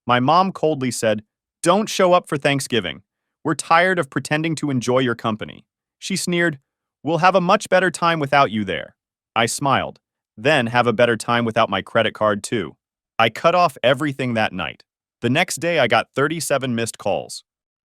My mom coldly said, "Don't show up for Thanksgiving. We're tired of pretending to enjoy your company." She sneered, "We'll have a much better time without you there." I smiled. Then have a better time without my credit card, too. I cut off everything that night. The next day, I got 37 missed calls.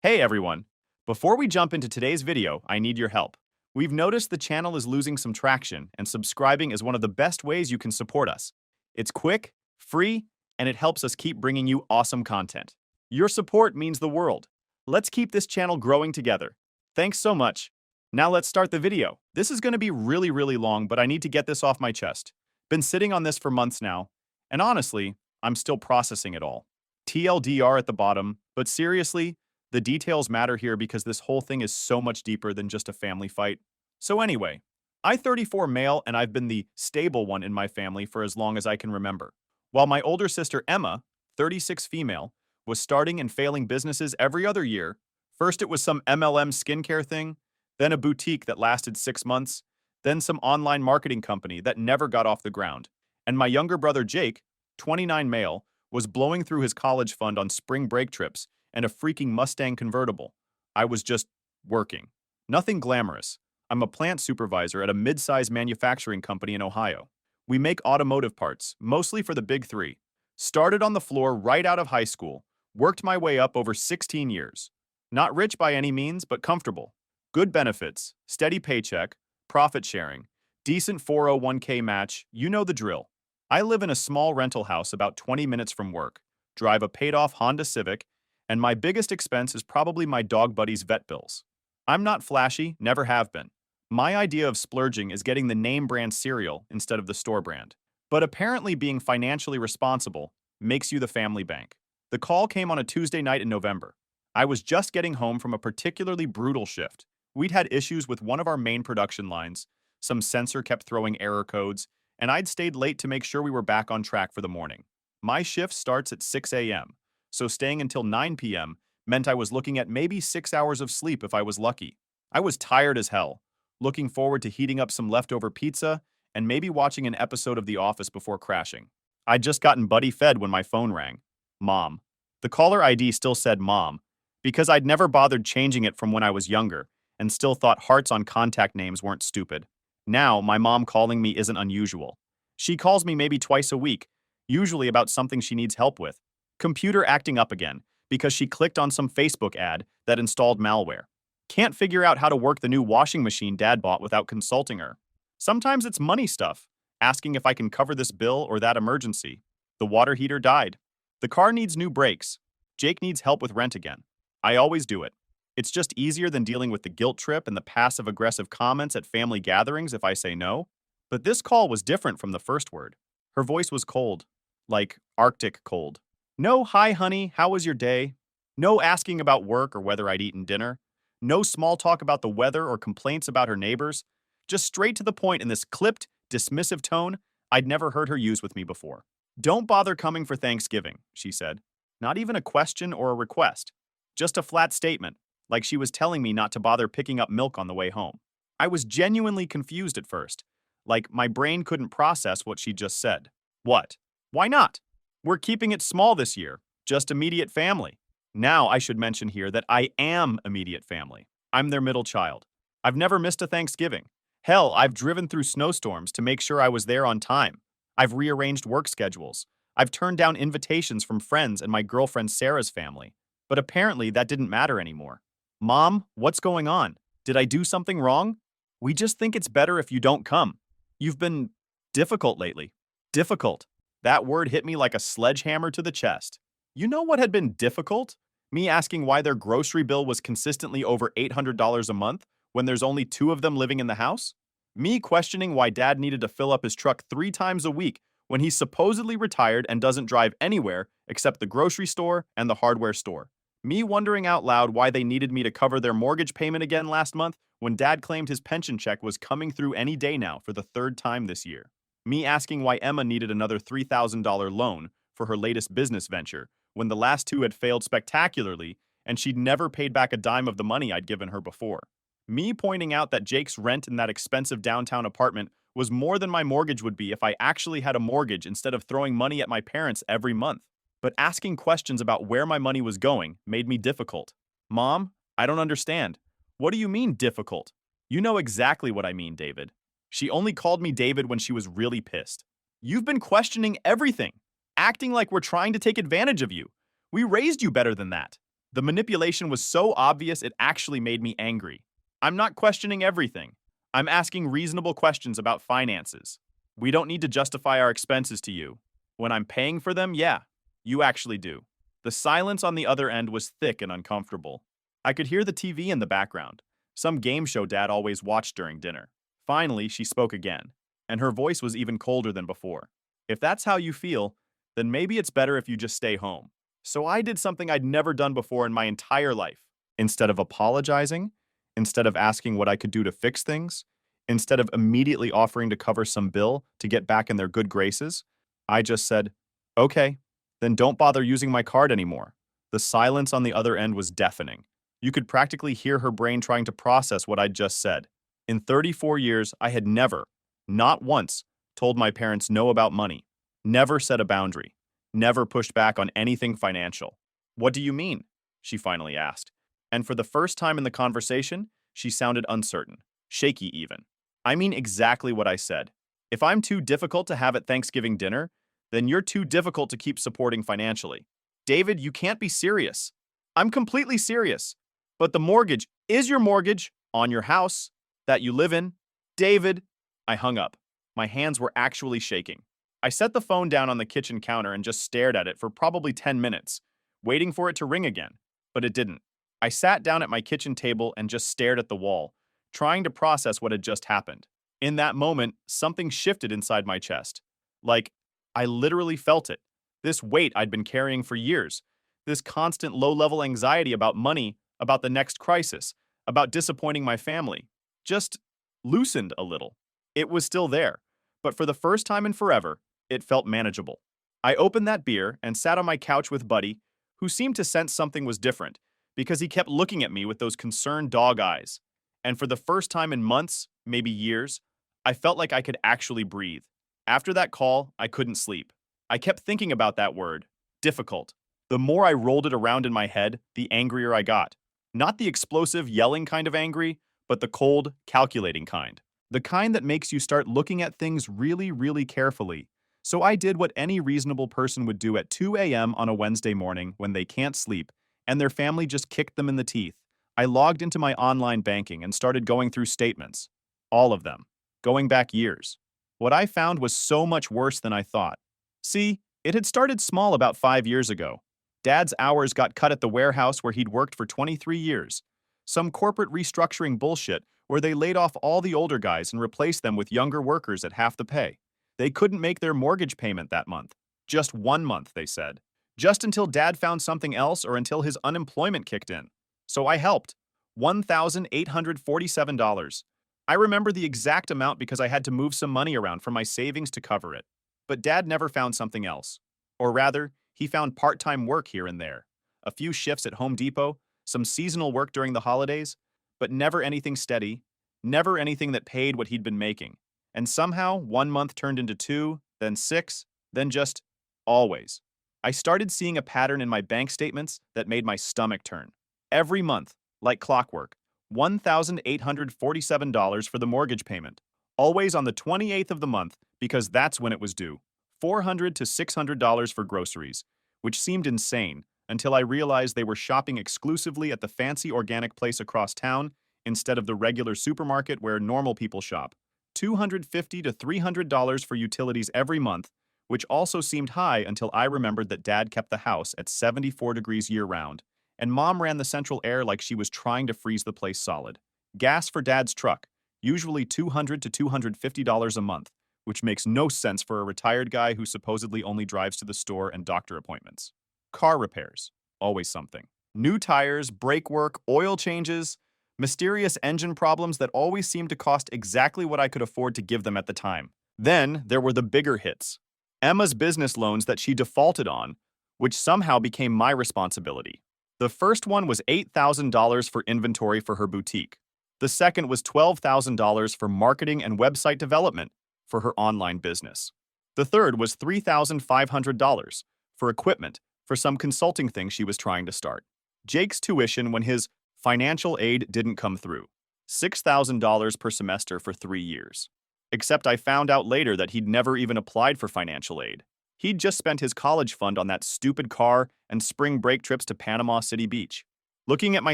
Hey everyone! Before we jump into today's video, I need your help. We've noticed the channel is losing some traction, and subscribing is one of the best ways you can support us. It's quick, free, and it helps us keep bringing you awesome content. Your support means the world. Let's keep this channel growing together. Thanks so much. Now let's start the video. This is going to be really long, but I need to get this off my chest. Been sitting on this for months now, and honestly, I'm still processing it all. TLDR at the bottom, but seriously, the details matter here because this whole thing is so much deeper than just a family fight. So anyway, I 34 male and I've been the stable one in my family for as long as I can remember. While my older sister Emma, 36 female, was starting and failing businesses every other year. First it was some MLM skincare thing, then a boutique that lasted 6 months, then some online marketing company that never got off the ground. And my younger brother Jake, 29 male, was blowing through his college fund on spring break trips and a freaking Mustang convertible. I was just working. Nothing glamorous. I'm a plant supervisor at a mid-size manufacturing company in Ohio. We make automotive parts, mostly for the big three. Started on the floor right out of high school, worked my way up over 16 years. Not rich by any means, but comfortable. Good benefits, steady paycheck, profit sharing, decent 401k match, you know the drill. I live in a small rental house about 20 minutes from work, drive a paid-off Honda Civic, and my biggest expense is probably my dog buddy's vet bills. I'm not flashy, never have been. My idea of splurging is getting the name brand cereal instead of the store brand. But apparently being financially responsible makes you the family bank. The call came on a Tuesday night in November. I was just getting home from a particularly brutal shift. We'd had issues with one of our main production lines, some sensor kept throwing error codes, and I'd stayed late to make sure we were back on track for the morning. My shift starts at 6 a.m., so staying until 9 p.m. meant I was looking at maybe 6 hours of sleep if I was lucky. I was tired as hell, looking forward to heating up some leftover pizza and maybe watching an episode of The Office before crashing. I'd just gotten buddy fed when my phone rang. Mom. The caller ID still said Mom, because I'd never bothered changing it from when I was younger and still thought hearts on contact names weren't stupid. Now, my mom calling me isn't unusual. She calls me maybe twice a week, usually about something she needs help with. Computer acting up again, because she clicked on some Facebook ad that installed malware. Can't figure out how to work the new washing machine Dad bought without consulting her. Sometimes it's money stuff, asking if I can cover this bill or that emergency. The water heater died. The car needs new brakes. Jake needs help with rent again. I always do it. It's just easier than dealing with the guilt trip and the passive-aggressive comments at family gatherings if I say no. But this call was different from the first word. Her voice was cold, like Arctic cold. No, "Hi, honey, how was your day?" No asking about work or whether I'd eaten dinner. No small talk about the weather or complaints about her neighbors. Just straight to the point in this clipped, dismissive tone I'd never heard her use with me before. "Don't bother coming for Thanksgiving," she said. Not even a question or a request. Just a flat statement, like she was telling me not to bother picking up milk on the way home. I was genuinely confused at first. Like, my brain couldn't process what she just said. What? Why not? We're keeping it small this year, just immediate family. Now, I should mention here that I am immediate family. I'm their middle child. I've never missed a Thanksgiving. Hell, I've driven through snowstorms to make sure I was there on time. I've rearranged work schedules. I've turned down invitations from friends and my girlfriend Sarah's family. But apparently that didn't matter anymore. Mom, what's going on? Did I do something wrong? We just think it's better if you don't come. You've been difficult lately. Difficult. That word hit me like a sledgehammer to the chest. You know what had been difficult? Me asking why their grocery bill was consistently over $800 a month when there's only 2 of them living in the house? Me questioning why Dad needed to fill up his truck 3 times a week when he's supposedly retired and doesn't drive anywhere except the grocery store and the hardware store. Me wondering out loud why they needed me to cover their mortgage payment again last month when Dad claimed his pension check was coming through any day now for the 3rd time this year. Me asking why Emma needed another $3,000 loan for her latest business venture when the last 2 had failed spectacularly and she'd never paid back a dime of the money I'd given her before. Me pointing out that Jake's rent in that expensive downtown apartment was more than my mortgage would be if I actually had a mortgage instead of throwing money at my parents every month. but asking questions about where my money was going made me difficult. Mom, I don't understand. What do you mean difficult? You know exactly what I mean, David. She only called me David when she was really pissed. You've been questioning everything, acting like we're trying to take advantage of you. We raised you better than that. The manipulation was so obvious it actually made me angry. I'm not questioning everything. I'm asking reasonable questions about finances. We don't need to justify our expenses to you. When I'm paying for them, yeah, you actually do. The silence on the other end was thick and uncomfortable. I could hear the TV in the background, some game show Dad always watched during dinner. Finally, she spoke again, and her voice was even colder than before. If that's how you feel, then maybe it's better if you just stay home. So I did something I'd never done before in my entire life. Instead of apologizing, instead of asking what I could do to fix things, instead of immediately offering to cover some bill to get back in their good graces, I just said, okay, then don't bother using my card anymore. The silence on the other end was deafening. You could practically hear her brain trying to process what I'd just said. In 34 years, I had never, not once, told my parents no about money, never set a boundary, never pushed back on anything financial. What do you mean? She finally asked. And for the first time in the conversation, she sounded uncertain, shaky even. I mean exactly what I said. If I'm too difficult to have at Thanksgiving dinner, then you're too difficult to keep supporting financially. David, you can't be serious. I'm completely serious. But the mortgage is your mortgage on your house that you live in. David, I hung up. My hands were actually shaking. I set the phone down on the kitchen counter and just stared at it for probably 10 minutes, waiting for it to ring again. But it didn't. I sat down at my kitchen table and just stared at the wall, trying to process what had just happened. In that moment, something shifted inside my chest. Like, I literally felt it. This weight I'd been carrying for years. This constant low-level anxiety about money, about the next crisis, about disappointing my family. Just loosened a little. It was still there, but for the first time in forever, it felt manageable. I opened that beer and sat on my couch with Buddy, who seemed to sense something was different, because he kept looking at me with those concerned dog eyes. And for the first time in months, maybe years, I felt like I could actually breathe. After that call, I couldn't sleep. I kept thinking about that word, difficult. The more I rolled it around in my head, the angrier I got. Not the explosive, yelling kind of angry, but the cold, calculating kind. The kind that makes you start looking at things really, really carefully. So I did what any reasonable person would do at 2 a.m. on a Wednesday morning when they can't sleep, and their family just kicked them in the teeth. I logged into my online banking and started going through statements. All of them. Going back years. What I found was so much worse than I thought. See, it had started small about 5 years ago. Dad's hours got cut at the warehouse where he'd worked for 23 years. Some corporate restructuring bullshit where they laid off all the older guys and replaced them with younger workers at half the pay. They couldn't make their mortgage payment that month. Just 1 month, they said. Just until Dad found something else or until his unemployment kicked in. So I helped. $1,847. I remember the exact amount because I had to move some money around from my savings to cover it. But Dad never found something else. Or rather, he found part-time work here and there. A few shifts at Home Depot, some seasonal work during the holidays, but never anything steady, never anything that paid what he'd been making. And somehow, 1 month turned into 2, then 6, then just always. I started seeing a pattern in my bank statements that made my stomach turn. Every month, like clockwork, $1,847 for the mortgage payment. Always on the 28th of the month because that's when it was due. $400 to $600 for groceries, which seemed insane until I realized they were shopping exclusively at the fancy organic place across town instead of the regular supermarket where normal people shop. $250 to $300 for utilities every month, which also seemed high until I remembered that Dad kept the house at 74 degrees year-round, and Mom ran the central air like she was trying to freeze the place solid. Gas for Dad's truck, usually $200 to $250 a month, which makes no sense for a retired guy who supposedly only drives to the store and doctor appointments. Car repairs, always something. New tires, brake work, oil changes, mysterious engine problems that always seemed to cost exactly what I could afford to give them at the time. Then there were the bigger hits. Emma's business loans that she defaulted on, which somehow became my responsibility. The first one was $8,000 for inventory for her boutique. The second was $12,000 for marketing and website development for her online business. The third was $3,500 for equipment for some consulting thing she was trying to start. Jake's tuition when his financial aid didn't come through. $6,000 per semester for 3 years. Except I found out later that he'd never even applied for financial aid. He'd just spent his college fund on that stupid car and spring break trips to Panama City Beach. Looking at my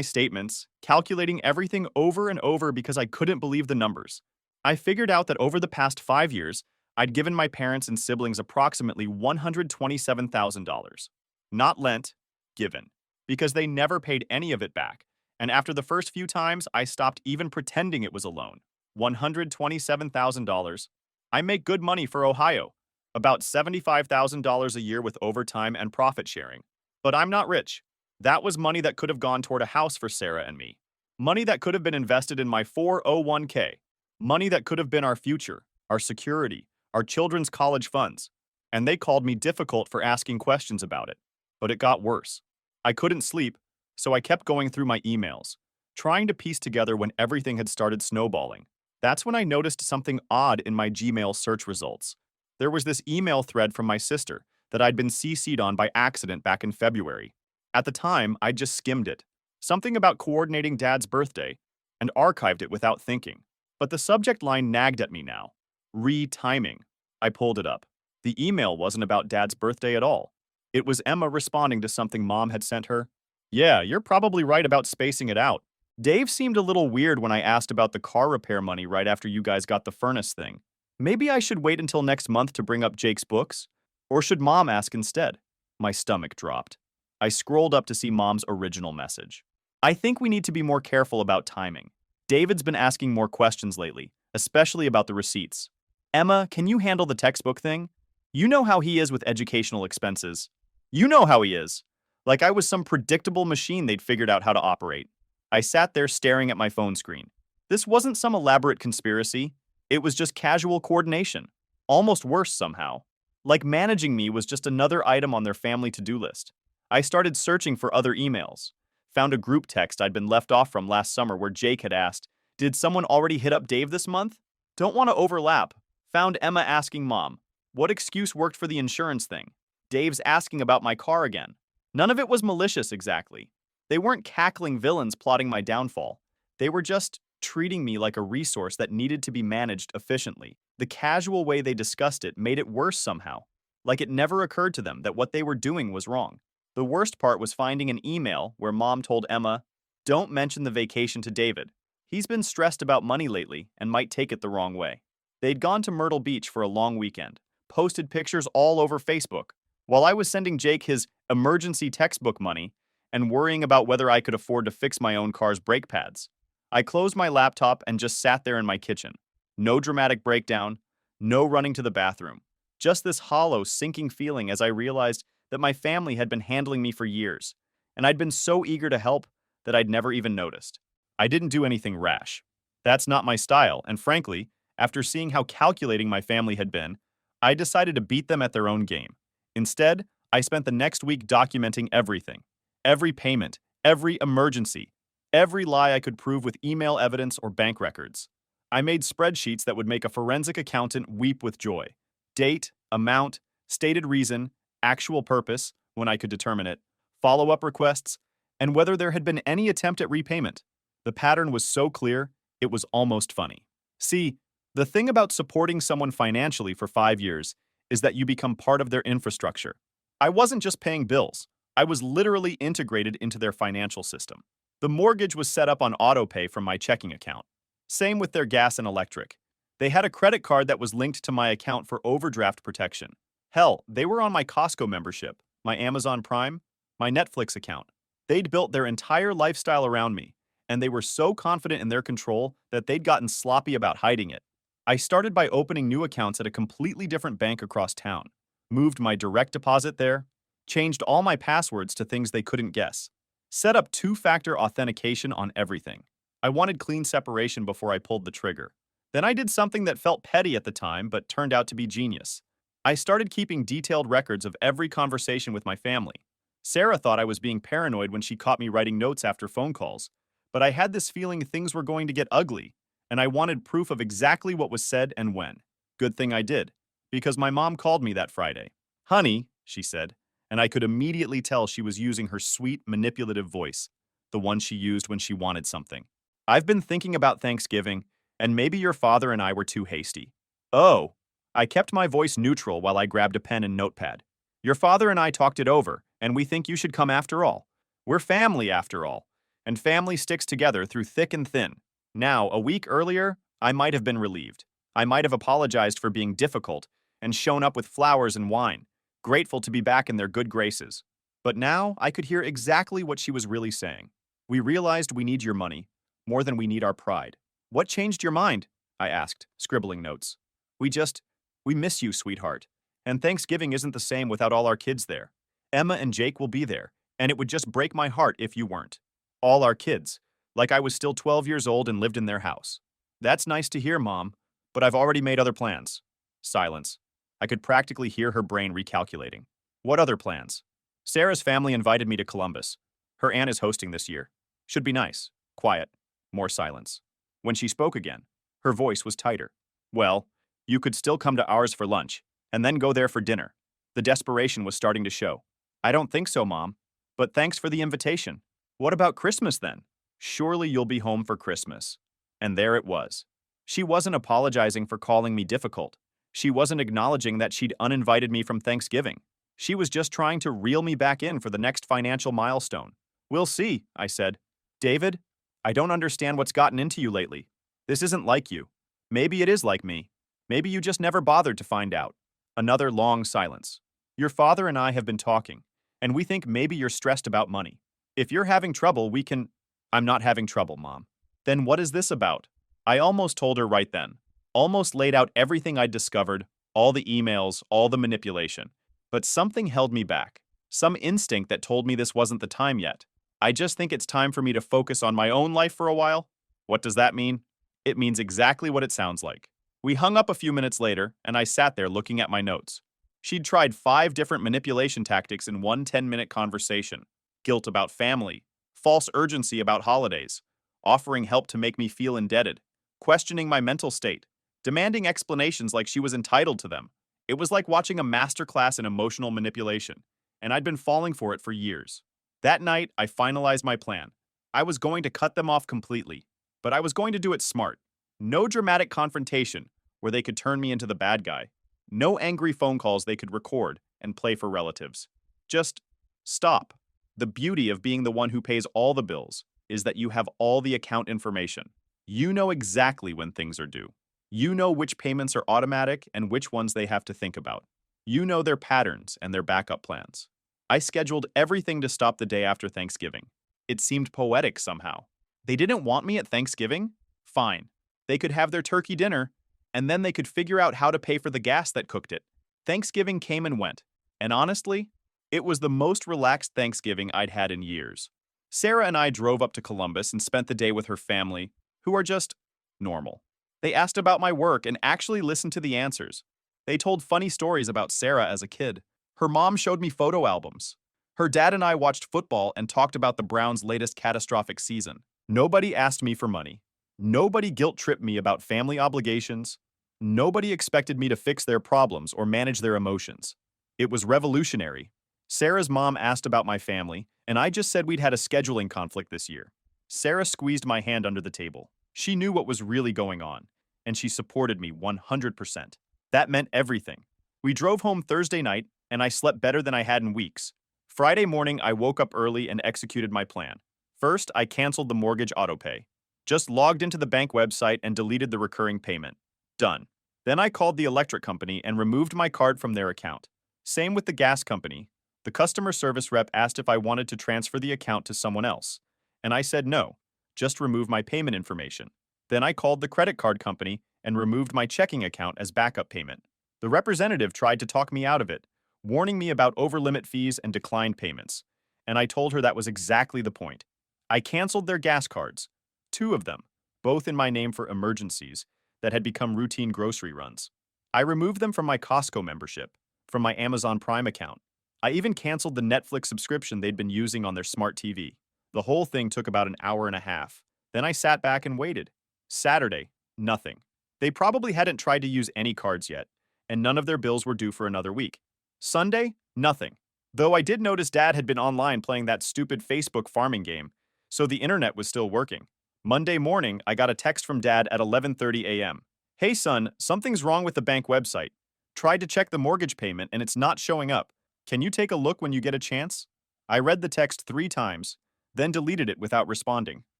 statements, calculating everything over and over because I couldn't believe the numbers, I figured out that over the past 5 years, I'd given my parents and siblings approximately $127,000. Not lent, given, because they never paid any of it back, and after the first few times, I stopped even pretending it was a loan. $127,000. I make good money for Ohio, about $75,000 a year with overtime and profit sharing. But I'm not rich. That was money that could have gone toward a house for Sarah and me. Money that could have been invested in my 401k. Money that could have been our future, our security, our children's college funds. And they called me difficult for asking questions about it. But it got worse. I couldn't sleep, so I kept going through my emails, trying to piece together when everything had started snowballing. That's when I noticed something odd in my Gmail search results. There was this email thread from my sister that I'd been CC'd on by accident back in February. At the time, I just skimmed it. Something about coordinating Dad's birthday, and archived it without thinking. But the subject line nagged at me now. Re-timing. I pulled it up. The email wasn't about Dad's birthday at all. It was Emma responding to something Mom had sent her. Yeah, you're probably right about spacing it out. Dave seemed a little weird when I asked about the car repair money right after you guys got the furnace thing. Maybe I should wait until next month to bring up Jake's books? Or should Mom ask instead? My stomach dropped. I scrolled up to see Mom's original message. I think we need to be more careful about timing. David's been asking more questions lately, especially about the receipts. Emma, can you handle the textbook thing? You know how he is with educational expenses. You know how he is. Like I was some predictable machine they'd figured out how to operate. I sat there staring at my phone screen. This wasn't some elaborate conspiracy. It was just casual coordination. Almost worse somehow. Like managing me was just another item on their family to-do list. I started searching for other emails. Found a group text I'd been left off from last summer where Jake had asked, "Did someone already hit up Dave this month?" Don't want to overlap. Found Emma asking Mom, "What excuse worked for the insurance thing?" Dave's asking about my car again. None of it was malicious exactly. They weren't cackling villains plotting my downfall. They were just treating me like a resource that needed to be managed efficiently. The casual way they discussed it made it worse somehow. Like it never occurred to them that what they were doing was wrong. The worst part was finding an email where Mom told Emma, "Don't mention the vacation to David. He's been stressed about money lately and might take it the wrong way." They'd gone to Myrtle Beach for a long weekend, posted pictures all over Facebook, while I was sending Jake his emergency textbook money and worrying about whether I could afford to fix my own car's brake pads. I closed my laptop and just sat there in my kitchen. No dramatic breakdown, no running to the bathroom. Just this hollow, sinking feeling as I realized that my family had been handling me for years, and I'd been so eager to help that I'd never even noticed. I didn't do anything rash. That's not my style, and frankly, after seeing how calculating my family had been, I decided to beat them at their own game. Instead, I spent the next week documenting everything. Every payment, every emergency, every lie I could prove with email evidence or bank records. I made spreadsheets that would make a forensic accountant weep with joy. Date, amount, stated reason, actual purpose, when I could determine it, follow-up requests, and whether there had been any attempt at repayment. The pattern was so clear, it was almost funny. See, the thing about supporting someone financially for 5 years is that you become part of their infrastructure. I wasn't just paying bills. I was literally integrated into their financial system. The mortgage was set up on autopay from my checking account. Same with their gas and electric. They had a credit card that was linked to my account for overdraft protection. Hell, they were on my Costco membership, my Amazon Prime, my Netflix account. They'd built their entire lifestyle around me, and they were so confident in their control that they'd gotten sloppy about hiding it. I started by opening new accounts at a completely different bank across town, moved my direct deposit there, changed all my passwords to things they couldn't guess, set up two-factor authentication on everything. I wanted clean separation before I pulled the trigger. Then I did something that felt petty at the time but turned out to be genius. I started keeping detailed records of every conversation with my family. Sarah thought I was being paranoid when she caught me writing notes after phone calls, but I had this feeling things were going to get ugly, and I wanted proof of exactly what was said and when. Good thing I did, because my mom called me that Friday. "Honey," she said, and I could immediately tell she was using her sweet, manipulative voice, the one she used when she wanted something. I've been thinking about Thanksgiving, and maybe your father and I were too hasty. Oh, I kept my voice neutral while I grabbed a pen and notepad. Your father and I talked it over, and we think you should come after all. We're family after all, and family sticks together through thick and thin. Now, a week earlier, I might have been relieved. I might have apologized for being difficult and shown up with flowers and wine, grateful to be back in their good graces. But now I could hear exactly what she was really saying. We realized we need your money more than we need our pride. What changed your mind? I asked, scribbling notes. We just, we miss you, sweetheart. And Thanksgiving isn't the same without all our kids there. Emma and Jake will be there, and it would just break my heart if you weren't. All our kids, like I was still 12 years old and lived in their house. That's nice to hear, Mom, but I've already made other plans. Silence. I could practically hear her brain recalculating. What other plans? Sarah's family invited me to Columbus. Her aunt is hosting this year. Should be nice. Quiet. More silence. When she spoke again, her voice was tighter. Well, you could still come to ours for lunch, and then go there for dinner. The desperation was starting to show. I don't think so, Mom. But thanks for the invitation. What about Christmas then? Surely you'll be home for Christmas. And there it was. She wasn't apologizing for calling me difficult. She wasn't acknowledging that she'd uninvited me from Thanksgiving. She was just trying to reel me back in for the next financial milestone. We'll see, I said. David, I don't understand what's gotten into you lately. This isn't like you. Maybe it is like me. Maybe you just never bothered to find out. Another long silence. Your father and I have been talking, and we think maybe you're stressed about money. If you're having trouble, we can… I'm not having trouble, Mom. Then what is this about? I almost told her right then. Almost laid out everything I'd discovered, all the emails, all the manipulation. But something held me back. Some instinct that told me this wasn't the time yet. I just think it's time for me to focus on my own life for a while. What does that mean? It means exactly what it sounds like. We hung up a few minutes later, and I sat there looking at my notes. She'd tried 5 different manipulation tactics in one 10-minute conversation. Guilt about family, false urgency about holidays, offering help to make me feel indebted, questioning my mental state, demanding explanations like she was entitled to them. It was like watching a masterclass in emotional manipulation, and I'd been falling for it for years. That night, I finalized my plan. I was going to cut them off completely, but I was going to do it smart. No dramatic confrontation where they could turn me into the bad guy. No angry phone calls they could record and play for relatives. Just stop. The beauty of being the one who pays all the bills is that you have all the account information. You know exactly when things are due. You know which payments are automatic and which ones they have to think about. You know their patterns and their backup plans. I scheduled everything to stop the day after Thanksgiving. It seemed poetic somehow. They didn't want me at Thanksgiving? Fine. They could have their turkey dinner, and then they could figure out how to pay for the gas that cooked it. Thanksgiving came and went, and honestly, it was the most relaxed Thanksgiving I'd had in years. Sarah and I drove up to Columbus and spent the day with her family, who are just normal. They asked about my work and actually listened to the answers. They told funny stories about Sarah as a kid. Her mom showed me photo albums. Her dad and I watched football and talked about the Browns' latest catastrophic season. Nobody asked me for money. Nobody guilt-tripped me about family obligations. Nobody expected me to fix their problems or manage their emotions. It was revolutionary. Sarah's mom asked about my family, and I just said we'd had a scheduling conflict this year. Sarah squeezed my hand under the table. She knew what was really going on, and she supported me 100%. That meant everything. We drove home Thursday night, and I slept better than I had in weeks. Friday morning, I woke up early and executed my plan. First, I canceled the mortgage autopay. Just logged into the bank website and deleted the recurring payment. Done. Then I called the electric company and removed my card from their account. Same with the gas company. The customer service rep asked if I wanted to transfer the account to someone else, and I said no, just remove my payment information. Then I called the credit card company and removed my checking account as backup payment. The representative tried to talk me out of it, warning me about over-limit fees and declined payments, and I told her that was exactly the point. I canceled their gas cards, 2 of them, both in my name for emergencies that had become routine grocery runs. I removed them from my Costco membership, from my Amazon Prime account. I even canceled the Netflix subscription they'd been using on their smart TV. The whole thing took about an hour and a half. Then I sat back and waited. Saturday, nothing. They probably hadn't tried to use any cards yet, and none of their bills were due for another week. Sunday, nothing. Though I did notice Dad had been online playing that stupid Facebook farming game, so the internet was still working. Monday morning, I got a text from Dad at 11:30 a.m. Hey son, something's wrong with the bank website. Tried to check the mortgage payment and it's not showing up. Can you take a look when you get a chance? I read the text 3 times, then deleted it without responding.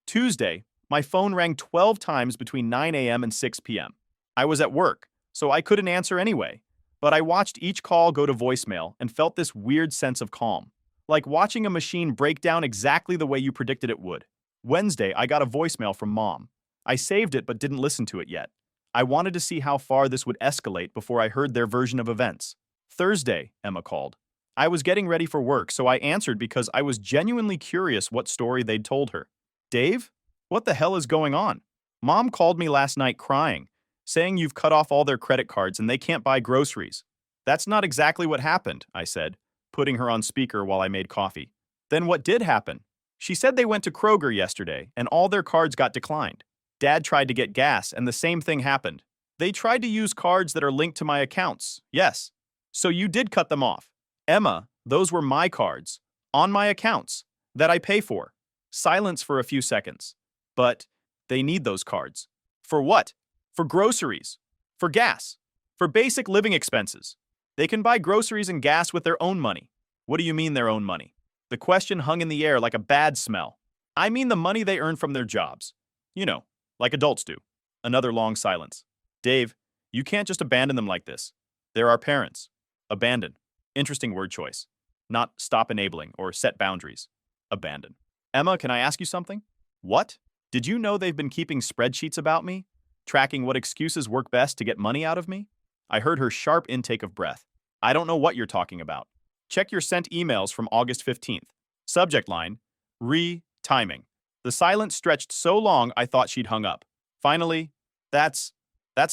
Tuesday, my phone rang 12 times between 9 a.m. and 6 p.m. I was at work, so I couldn't answer anyway. But I watched each call go to voicemail and felt this weird sense of calm, like watching a machine break down exactly the way you predicted it would. Wednesday, I got a voicemail from Mom. I saved it but didn't listen to it yet. I wanted to see how far this would escalate before I heard their version of events. Thursday, Emma called. I was getting ready for work, so I answered because I was genuinely curious what story they'd told her. Dave? What the hell is going on? Mom called me last night crying, saying you've cut off all their credit cards and they can't buy groceries. That's not exactly what happened, I said, putting her on speaker while I made coffee. Then what did happen? She said they went to Kroger yesterday and all their cards got declined. Dad tried to get gas and the same thing happened. They tried to use cards that are linked to my accounts, yes. So you did cut them off. Emma, those were my cards, on my accounts, that I pay for. Silence for a few seconds. But they need those cards. For what? For groceries. For gas. For basic living expenses. They can buy groceries and gas with their own money. What do you mean their own money? The question hung in the air like a bad smell. I mean the money they earn from their jobs. You know, like adults do. Another long silence. Dave, you can't just abandon them like this. They're our parents. Abandon. Interesting word choice. Not stop enabling or set boundaries. Abandon. Emma, can I ask you something? What? Did you know they've been keeping spreadsheets about me? Tracking what excuses work best to get money out of me? I heard her sharp intake of breath. I don't know what you're talking about. Check your sent emails from August 15th. Subject line, timing. The silence stretched so long I thought she'd hung up. Finally, that's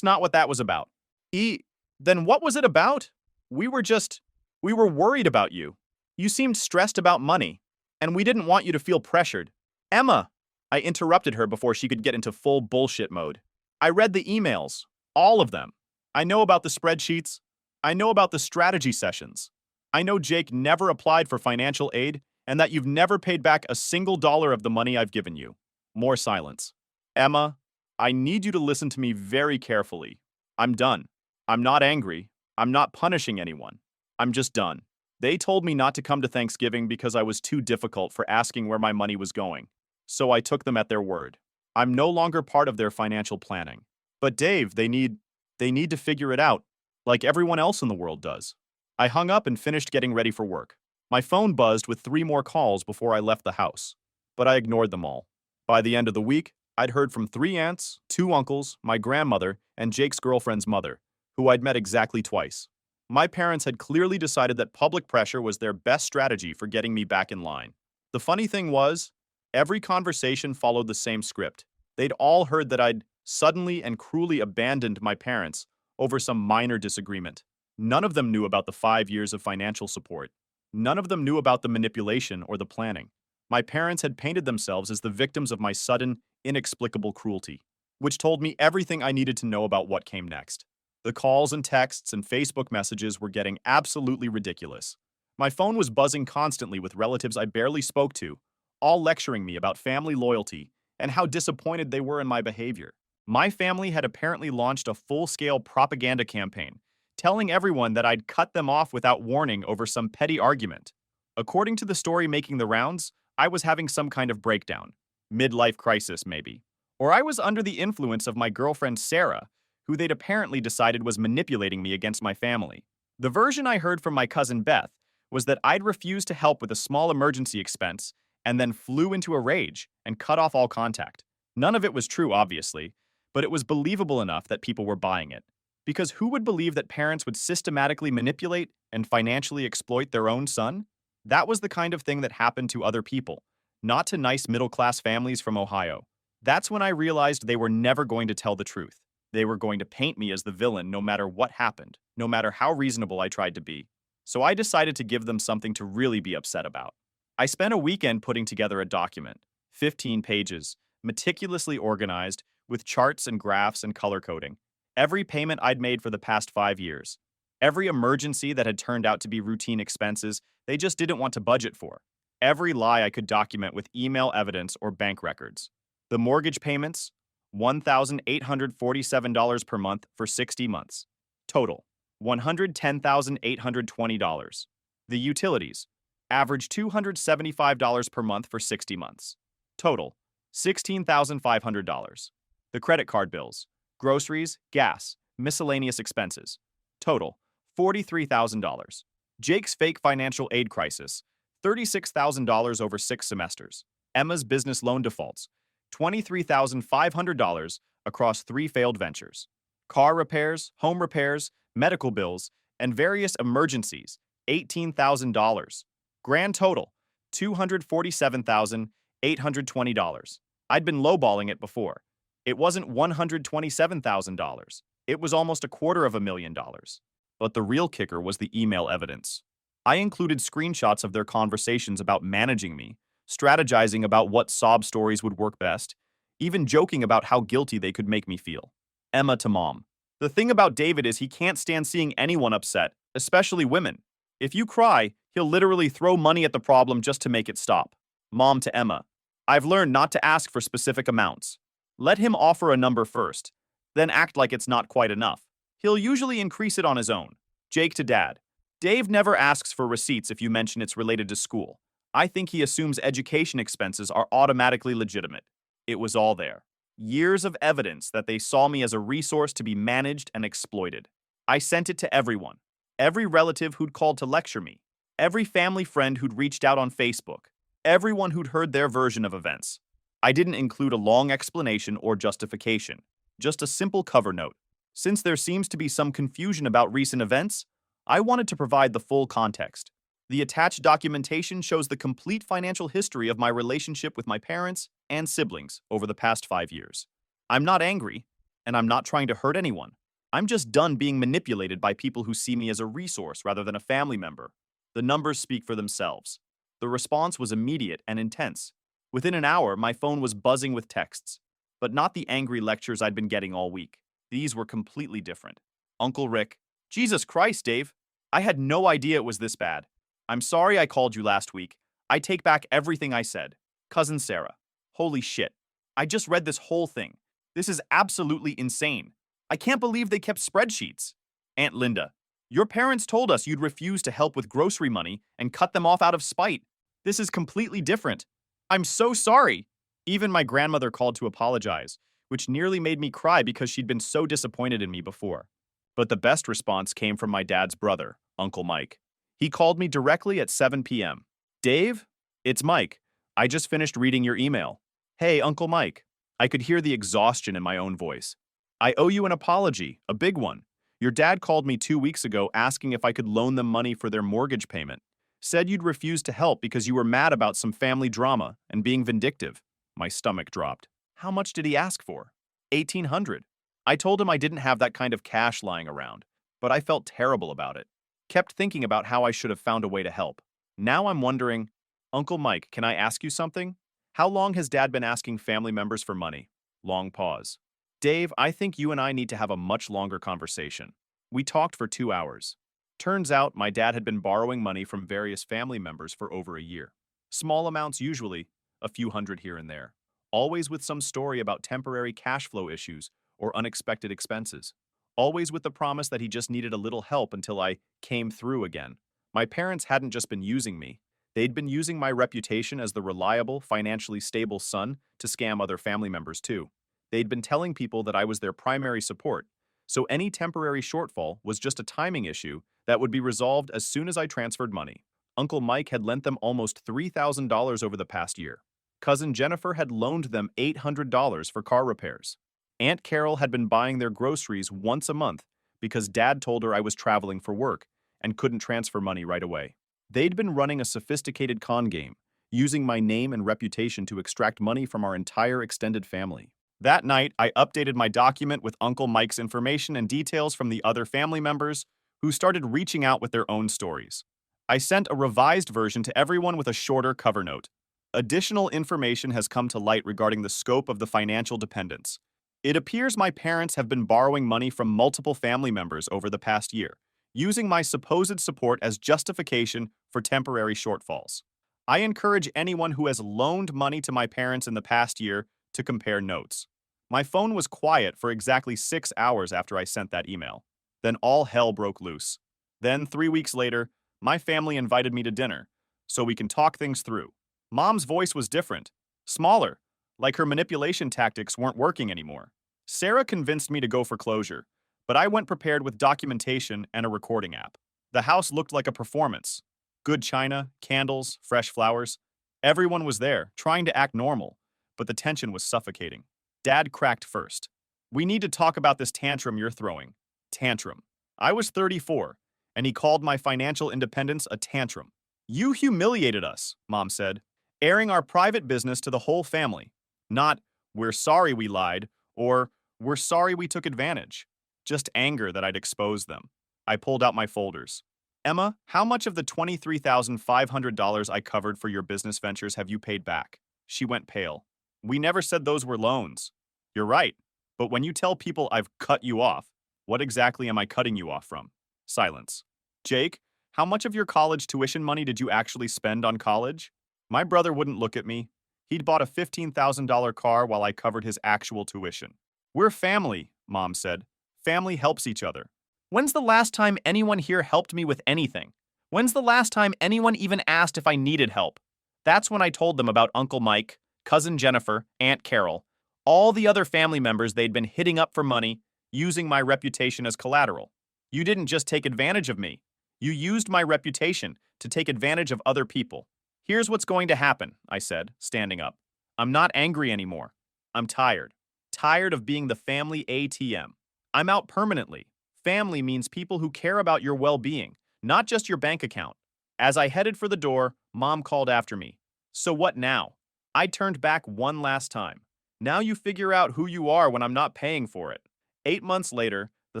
not what that was about. Then what was it about? We were worried about you. You seemed stressed about money, and we didn't want you to feel pressured. Emma, I interrupted her before she could get into full bullshit mode. I read the emails, all of them. I know about the spreadsheets. I know about the strategy sessions. I know Jake never applied for financial aid and that you've never paid back a single dollar of the money I've given you. More silence. Emma, I need you to listen to me very carefully. I'm done. I'm not angry. I'm not punishing anyone. I'm just done. They told me not to come to Thanksgiving because I was too difficult for asking where my money was going. So I took them at their word. I'm no longer part of their financial planning. But Dave, they need to figure it out, like everyone else in the world does. I hung up and finished getting ready for work. My phone buzzed with 3 more calls before I left the house, but I ignored them all. By the end of the week, I'd heard from 3 aunts, 2 uncles, my grandmother, and Jake's girlfriend's mother, who I'd met exactly twice. My parents had clearly decided that public pressure was their best strategy for getting me back in line. The funny thing was, every conversation followed the same script. They'd all heard that I'd suddenly and cruelly abandoned my parents over some minor disagreement. None of them knew about the 5 years of financial support. None of them knew about the manipulation or the planning. My parents had painted themselves as the victims of my sudden, inexplicable cruelty, which told me everything I needed to know about what came next. The calls and texts and Facebook messages were getting absolutely ridiculous. My phone was buzzing constantly with relatives I barely spoke to, all lecturing me about family loyalty and how disappointed they were in my behavior. My family had apparently launched a full-scale propaganda campaign, telling everyone that I'd cut them off without warning over some petty argument. According to the story making the rounds, I was having some kind of breakdown. Midlife crisis, maybe. Or I was under the influence of my girlfriend Sarah, who they'd apparently decided was manipulating me against my family. The version I heard from my cousin Beth was that I'd refused to help with a small emergency expense and then flew into a rage and cut off all contact. None of it was true, obviously, but it was believable enough that people were buying it. Because who would believe that parents would systematically manipulate and financially exploit their own son? That was the kind of thing that happened to other people, not to nice middle-class families from Ohio. That's when I realized they were never going to tell the truth. They were going to paint me as the villain no matter what happened, no matter how reasonable I tried to be. So I decided to give them something to really be upset about. I spent a weekend putting together a document, 15 pages, meticulously organized, with charts and graphs and color coding. Every payment I'd made for the past 5 years. Every emergency that had turned out to be routine expenses, they just didn't want to budget for. Every lie I could document with email evidence or bank records. The mortgage payments, $1,847 per month for 60 months. Total, $110,820. The utilities, average $275 per month for 60 months. Total, $16,500. The credit card bills, groceries, gas, miscellaneous expenses. Total, $43,000. Jake's fake financial aid crisis, $36,000 over 6 semesters. Emma's business loan defaults, $23,500 across 3 failed ventures. Car repairs, home repairs, medical bills, and various emergencies, $18,000. Grand total, $247,820. I'd been lowballing it before. It wasn't $127,000. It was almost $250,000. But the real kicker was the email evidence. I included screenshots of their conversations about managing me, strategizing about what sob stories would work best, even joking about how guilty they could make me feel. Emma to mom. The thing about David is he can't stand seeing anyone upset, especially women. If you cry, he'll literally throw money at the problem just to make it stop. Mom to Emma. I've learned not to ask for specific amounts. Let him offer a number first, then act like it's not quite enough. He'll usually increase it on his own. Jake to dad. Dave never asks for receipts if you mention it's related to school. I think he assumes education expenses are automatically legitimate. It was all there. Years of evidence that they saw me as a resource to be managed and exploited. I sent it to everyone. Every relative who'd called to lecture me. Every family friend who'd reached out on Facebook. Everyone who'd heard their version of events. I didn't include a long explanation or justification. Just a simple cover note. Since there seems to be some confusion about recent events, I wanted to provide the full context. The attached documentation shows the complete financial history of my relationship with my parents and siblings over the past 5 years. I'm not angry, and I'm not trying to hurt anyone. I'm just done being manipulated by people who see me as a resource rather than a family member. The numbers speak for themselves. The response was immediate and intense. Within an hour, my phone was buzzing with texts, but not the angry lectures I'd been getting all week. These were completely different. Uncle Rick. Jesus Christ, Dave. I had no idea it was this bad. I'm sorry I called you last week. I take back everything I said. Cousin Sarah. Holy shit. I just read this whole thing. This is absolutely insane. I can't believe they kept spreadsheets. Aunt Linda. Your parents told us you'd refuse to help with grocery money and cut them off out of spite. This is completely different. I'm so sorry. Even my grandmother called to apologize, which nearly made me cry because she'd been so disappointed in me before. But the best response came from my dad's brother, Uncle Mike. He called me directly at 7 p.m. Dave? It's Mike. I just finished reading your email. Hey, Uncle Mike. I could hear the exhaustion in my own voice. I owe you an apology, a big one. Your dad called me 2 weeks ago asking if I could loan them money for their mortgage payment. Said you'd refused to help because you were mad about some family drama and being vindictive. My stomach dropped. How much did he ask for? $1,800. I told him I didn't have that kind of cash lying around, but I felt terrible about it. Kept thinking about how I should have found a way to help. Now I'm wondering, Uncle Mike, can I ask you something? How long has Dad been asking family members for money? Long pause. Dave, I think you and I need to have a much longer conversation. We talked for 2 hours. Turns out my dad had been borrowing money from various family members for over a year. Small amounts usually, a few hundred here and there. Always with some story about temporary cash flow issues or unexpected expenses. Always with the promise that he just needed a little help until I came through again. My parents hadn't just been using me. They'd been using my reputation as the reliable, financially stable son to scam other family members too. They'd been telling people that I was their primary support, so any temporary shortfall was just a timing issue that would be resolved as soon as I transferred money. Uncle Mike had lent them almost $3,000 over the past year. Cousin Jennifer had loaned them $800 for car repairs. Aunt Carol had been buying their groceries once a month because Dad told her I was traveling for work and couldn't transfer money right away. They'd been running a sophisticated con game, using my name and reputation to extract money from our entire extended family. That night, I updated my document with Uncle Mike's information and details from the other family members who started reaching out with their own stories. I sent a revised version to everyone with a shorter cover note. Additional information has come to light regarding the scope of the financial dependence. It appears my parents have been borrowing money from multiple family members over the past year, using my supposed support as justification for temporary shortfalls. I encourage anyone who has loaned money to my parents in the past year to compare notes. My phone was quiet for exactly 6 hours after I sent that email. Then all hell broke loose. Then, 3 weeks later, my family invited me to dinner, so we can talk things through. Mom's voice was different, smaller, like her manipulation tactics weren't working anymore. Sarah convinced me to go for closure, but I went prepared with documentation and a recording app. The house looked like a performance. Good china, candles, fresh flowers. Everyone was there, trying to act normal, but the tension was suffocating. Dad cracked first. "We need to talk about this tantrum you're throwing." Tantrum. I was 34, and he called my financial independence a tantrum. "You humiliated us," Mom said, airing our private business to the whole family. Not, "We're sorry we lied," or "We're sorry we took advantage." Just anger that I'd exposed them. I pulled out my folders. "Emma, how much of the $23,500 I covered for your business ventures have you paid back?" She went pale. "We never said those were loans." "You're right. But when you tell people I've cut you off, what exactly am I cutting you off from?" Silence. "Jake, how much of your college tuition money did you actually spend on college?" My brother wouldn't look at me. He'd bought a $15,000 car while I covered his actual tuition. "We're family," Mom said. "Family helps each other." "When's the last time anyone here helped me with anything? When's the last time anyone even asked if I needed help?" That's when I told them about Uncle Mike, Cousin Jennifer, Aunt Carol, all the other family members they'd been hitting up for money, using my reputation as collateral. "You didn't just take advantage of me. You used my reputation to take advantage of other people." "Here's what's going to happen," I said, standing up. "I'm not angry anymore. I'm tired. Tired of being the family ATM. I'm out permanently. Family means people who care about your well-being, not just your bank account." As I headed for the door, Mom called after me. "So what now?" I turned back one last time. "Now you figure out who you are when I'm not paying for it." 8 months later, the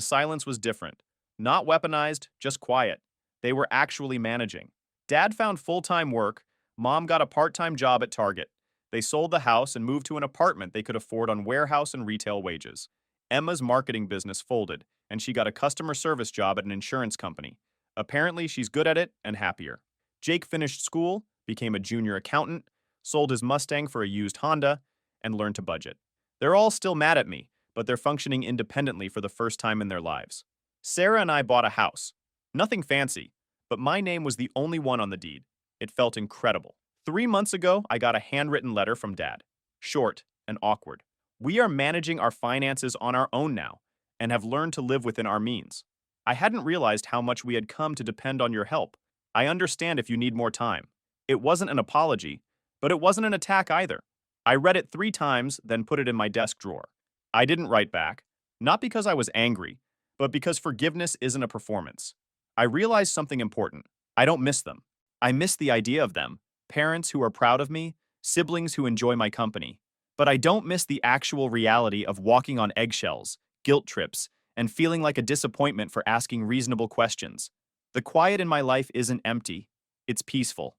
silence was different. Not weaponized, just quiet. They were actually managing. Dad found full-time work. Mom got a part-time job at Target. They sold the house and moved to an apartment they could afford on warehouse and retail wages. Emma's marketing business folded, and she got a customer service job at an insurance company. Apparently, she's good at it and happier. Jake finished school, became a junior accountant, sold his Mustang for a used Honda, and learned to budget. They're all still mad at me, but they're functioning independently for the first time in their lives. Sarah and I bought a house. Nothing fancy, but my name was the only one on the deed. It felt incredible. 3 months ago, I got a handwritten letter from Dad. Short and awkward. "We are managing our finances on our own now, and have learned to live within our means. I hadn't realized how much we had come to depend on your help. I understand if you need more time." It wasn't an apology, but it wasn't an attack either. I read it 3 times, then put it in my desk drawer. I didn't write back, not because I was angry, but because forgiveness isn't a performance. I realized something important. I don't miss them. I miss the idea of them, parents who are proud of me, siblings who enjoy my company. But I don't miss the actual reality of walking on eggshells, guilt trips, and feeling like a disappointment for asking reasonable questions. The quiet in my life isn't empty, it's peaceful.